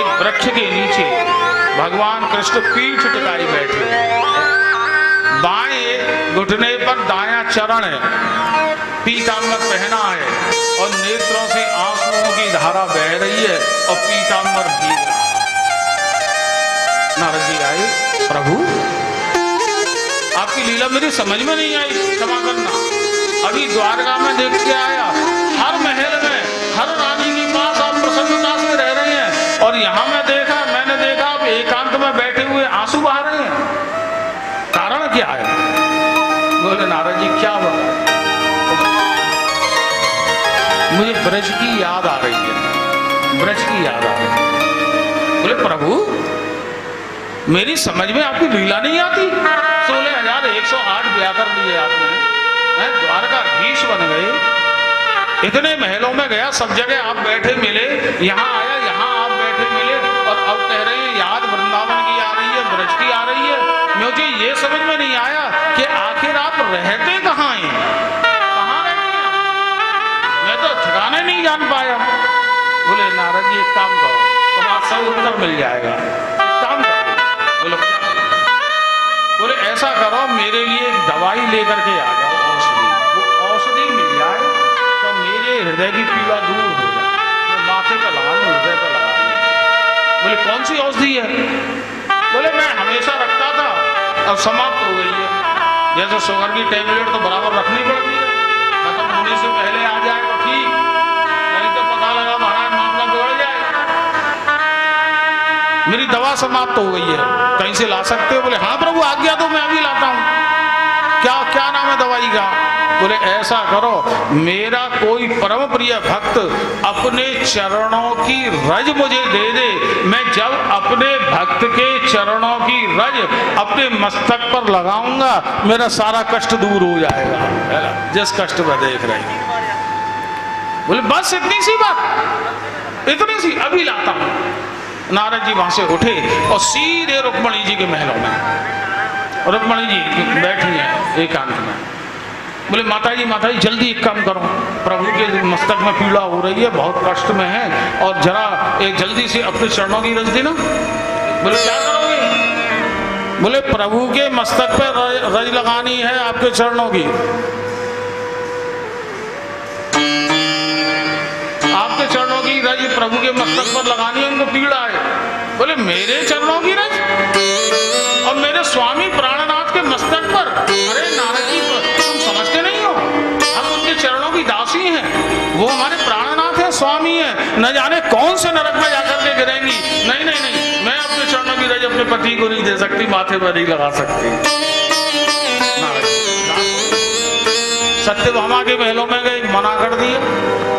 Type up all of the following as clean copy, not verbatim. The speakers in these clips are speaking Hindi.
एक वृक्ष के नीचे भगवान कृष्ण पीठ टिकाई बैठे, बाएं घुटने पर दायां चरण है, पीतांबर पहना है और नेत्रों से आंसुओं की धारा बह रही है और पीतांबर भीग रहा है। नारद जी आए, प्रभु आपकी लीला मेरी समझ में नहीं आई, क्षमा करना। अभी द्वारका में देख के आया, हर महल में हर रानी के पास आप प्रसन्नता से रह रहे हैं और यहाँ मैंने देखा आप एकांत में बैठे हुए आंसू बहा रहे हैं, कारण क्या है? बोले नारद जी क्या बताएं, मुझे ब्रज की याद आ रही है, ब्रज की याद आ रही है। बोले प्रभु मेरी समझ में आपकी लीला नहीं आती। 16,108 ब्याह कर लिए आपने, द्वारकाधीश बन गए, इतने महलों में गया, सब जगह आप बैठे मिले, यहाँ आया यहाँ आप बैठे मिले और अब कह रहे हैं याद वृंदावन की आ रही है, ब्रज की आ रही है। मुझे ये समझ में नहीं आया कि आखिर आप रहते कहाँ हैं, कहाँ रहते हैं? मैं तो ठिकाने नहीं जान पाया। बोले नारद जी एक काम करो, तुम्हारा सब उत्तर मिल जाएगा, एक काम करो। बोले बोले ऐसा करो, मेरे लिए एक दवाई लेकर के आ जाओ, औषधि, वो औषधि मिल जाए तो मेरे हृदय की पीड़ा दूर हो जाए, मैं माथे पर लगा लूं, हृदय पर लगा लूं। बोले कौन सी औषधि है? बोले मैं हमेशा रखता था, अब समाप्त हो गई है। जैसे शुगर की टेबलेट तो बराबर रखनी पड़ती है, खत्म होने से पहले आ जाए तो ठीक, नहीं तो पता लगा महाराज मामला बिगड़ जाए। मेरी दवा समाप्त हो गई है, कहीं से ला सकते हो? बोले हाँ प्रभु आज्ञा तो मैं अभी लाता हूँ। क्या नाम है दवाई का? बोले ऐसा करो, मेरा कोई परम प्रिय भक्त अपने चरणों की रज मुझे दे दे, मैं जब अपने भक्त के चरणों की रज अपने मस्तक पर लगाऊंगा मेरा सारा कष्ट दूर हो जाएगा, जिस कष्ट में देख रहे हैं। बोले बस इतनी सी बात, इतनी सी, अभी लाता हूं। नारद जी वहां से उठे और सीधे रुक्मणी जी के महलों में, रुक्मणी जी बैठी हैं एकांत में। बोले माता जी जल्दी एक काम करो, प्रभु के मस्तक में पीड़ा हो रही है, बहुत कष्ट में है, और जरा एक जल्दी से अपने चरणों की रज देना। बोले क्या करोगे? बोले प्रभु के मस्तक पे रज लगानी है, आपके चरणों की, आपके चरणों की रज प्रभु के मस्तक पर लगानी है, उनको पीड़ा है। बोले मेरे चरणों की रज और मेरे स्वामी प्राणनाथ के मस्तक पर? अरे नारद जी तुम समझते नहीं हो, हम उनके चरणों की दासी हैं, वो हमारे प्राणनाथ है, स्वामी है, न जाने कौन से नरक में जाकर के गिरेंगी। नहीं नहीं नहीं, मैं अपने चरणों की रज अपने पति को नहीं दे सकती, माथे पर नहीं लगा सकती। सत्यभामा के महलों में गए, मना कर दिया।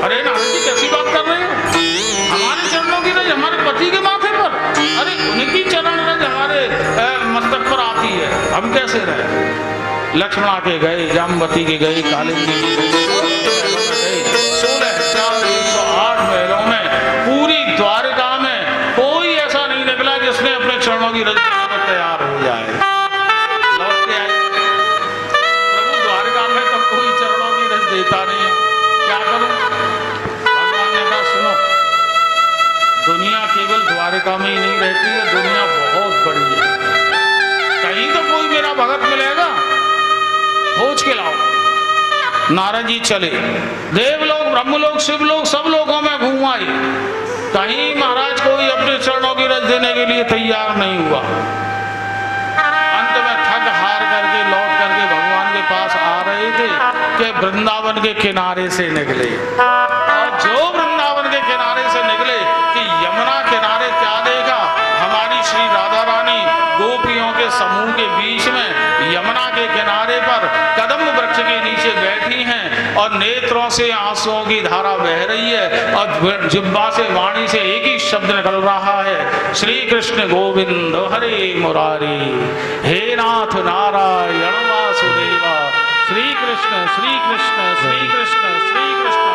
अरे नारद जी कैसी बात कर रहे हैं, हमारे चरणों की रज हमारे पति के माथे पर, अरे उनकी चरण रज हमारे मस्तक पर आती है, हम कैसे रहे? लक्ष्मणा के गए, जामवती के गए, कालिंदी के गए, 16,108 महलों में, पूरी द्वारका में कोई ऐसा नहीं निकला जिसने अपने चरणों की रज पर तैयार हो जाए। लौट के आए, प्रभु द्वारका में तो कोई चरणों की रज देता नहीं है, क्या करूं? भगवान ने कहा सुनो, दुनिया केवल द्वारका में ही नहीं रहती है, दुनिया बहुत बड़ी है, कहीं तो कोई मेरा भगत मिलेगा, खोज के लाओ। नारद जी चले, देवलोक, ब्रह्मलोक, शिवलोक, सब लोगों में घूम आए, कहीं महाराज कोई अपने चरणों की रज देने के लिए तैयार नहीं हुआ। अंत में थक हार करके लौट करके भगवान के पास आ रहे थे कि वृंदावन के किनारे से निकले, और जो वृंदावन के किनारे से निकले कि यमुना किनारे क्या देखा, हमारी श्री राधा रानी गोपियों के समूह के बीच में यमुना के किनारे पर कदम वृक्ष के नीचे बैठी हैं और नेत्रों से आंसुओं की धारा बह रही है और जिह्वा से वाणी से एक ही शब्द निकल रहा है, श्री कृष्ण गोविंद हरे मुरारी, हे नाथ नारायण वासुदेवा, श्री कृष्ण श्री कृष्ण श्री कृष्ण श्री कृष्ण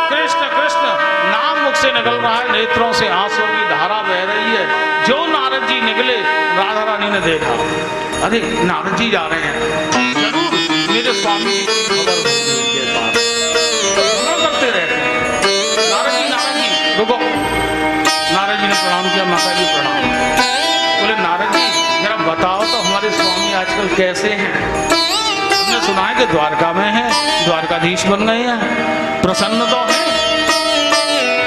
कृष्ण कृष्ण नाम मुख से निकल रहा है, नेत्रों से आंसुओं की धारा बह रही है। जो नारद जी निकले, राधा रानी ने देखा, अरे नारद जी जा रहे हैं, जरूर मेरे स्वामी खबर के पास करते रहते हैं। नारद जी रुको। नारद जी ने प्रणाम किया, माता आजकल कैसे हैं? तुमने सुना है कि द्वारका में है, द्वारकाधीश बन गए हैं, प्रसन्न तो है।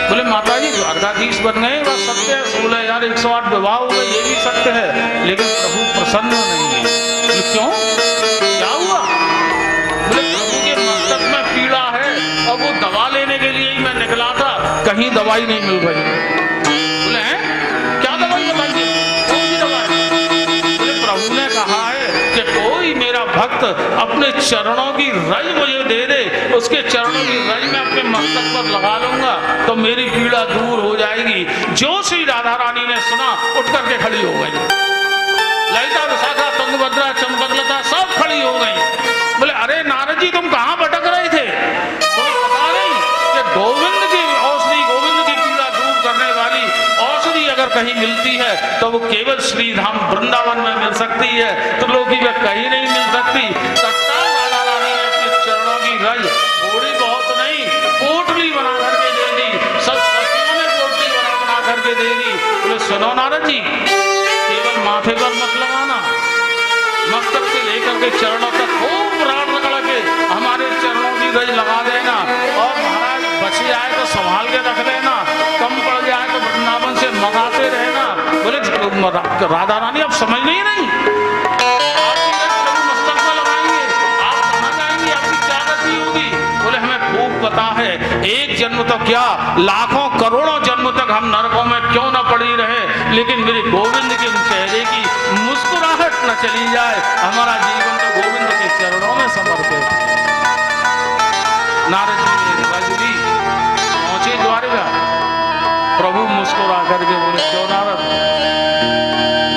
बोले माता जी द्वारकाधीश बन गए, बस सत्य है, 16,108 विवाह हो गए, ये भी सत्य है, लेकिन प्रभु प्रसन्न नहीं है। बोले क्यों, क्या हुआ? बोले प्रभु के मस्तक में पीड़ा है और वो दवा लेने के लिए ही मैं निकला था, कहीं दवाई नहीं मिल रही। बोले क्या दवाई बताइए, कौन सी दवाई? बोले प्रभु ने कहा है कि कोई मेरा भक्त अपने चरणों की रज मुझे दे दे, उसके चरणों की रज में अपने मस्तक पर लगा लूंगा तो मेरी पीड़ा दूर हो जाएगी। जो श्री राधा रानी ने सुना उठ करके खड़ी हो गई, ललिता विशाखा तुंगभद्रा चंपकलता सब खड़ी हो गई। बोले अरे नारद जी तुम कहाँ भटक रहे थे? तुम्हें पता नहीं कि गोविंद की औषधि, गोविंद की पीड़ा दूर करने वाली औषधि अगर कहीं मिलती है तो वो केवल श्री धाम वृंदावन में मिल सकती है, त्रिलोकी में कहीं नहीं मिल सकती। तत्काल राधा रानी ने अपने चरणों की रज थोड़ी बहुत नहीं, पोटली बना करके दे दी, सब सखियों ने पोटली बना करके दे दी। बोले सुनो नारद जी, केवल माथे पर मत लगाना, मस्तक से लेकर के चरणों तक खूब प्राण रगड़ के हमारे चरणों की रज लगा देना, और महाराज बच जाए तो संभाल के रख देना, कम पड़ जाए तो वृंदावन से मंगाते रहना। बोले राधा रानी आप समझ नहीं रही, आपकी रज प्रभु मस्तक में लगाएंगे, आप कहाँ जाएंगी, आपकी क्या गति होगी? बोले हमें खूब पता है, एक जन्म तो क्या लाखों करोड़ों जन्म तक हम नरकों में क्यों न पड़ी रहे, लेकिन मेरे गोविंद के चेहरे की मुस्कुराहट न चली जाए, हमारा जीवन तो गोविंद के चरणों में समर्पित है। नारद जी ने रज दी, पहुंचे द्वारका, प्रभु मुस्कुरा करके बोले क्यों नारद,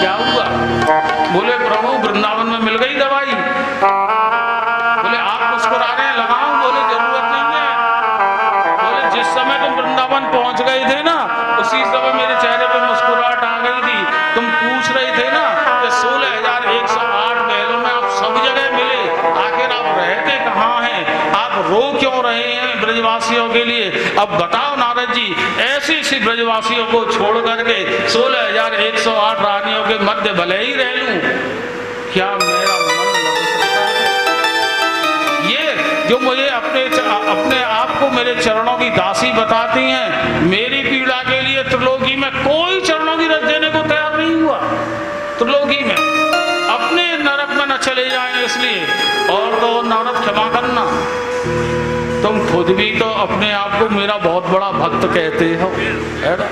क्या हुआ? बोले प्रभु वृंदावन में मिल गई दवाई। बोले आप मुस्कुरा रहे हैं, लगाऊं? बोले जरूरत नहीं है। बोले जिस समय तुम वृंदावन पहुंच गए थे ना, उसी समय मेरे चेहरे पे मुस्कुराहट आ गई थी। तुम पूछ रहे थे ना कि 16,108 महलों में आप सब जगह मिले, आखिर आप रहते कहाँ हैं, आप रो क्यों रहे हैं ब्रजवासियों के लिए? अब बताओ नारद जी, ऐसी ऐसी ब्रजवासियों को छोड़ करके 16,108 रानियों के मध्य भले ही रह लूं, क्या मेरा मन लग सकता है? ये जो मुझे अपने आप को मेरे चरणों की दासी बताती हैं, मेरी पीड़ा के लिए त्रिलोकी में कोई चरणों की रज देने को तैयार नहीं हुआ। त्रिलोकी में अपने नरक में न चले जाएं इसलिए। और तो नारद क्षमा करना, तुम खुद भी तो अपने आप को मेरा बहुत बड़ा भक्त कहते हो, है ना?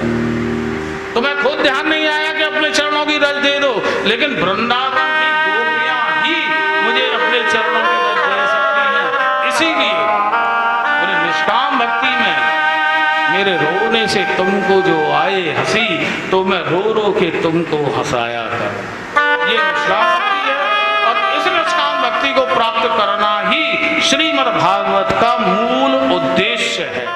तुम्हें खुद ध्यान नहीं आया कि अपने चरणों की रज दे दो, लेकिन वृंदावन की गोपियां ही मुझे अपने चरणों की रज दे सकती हैं। इसीलिए बोले निष्काम भक्ति में मेरे रोने से तुमको जो आए हंसी, तो मैं रो रो के तुमको हंसाया कर। ये निष्काम भक्ति है, और इस निष्काम भक्ति को प्राप्त करना ही श्रीमद् भागवत का मूल उद्देश्य है।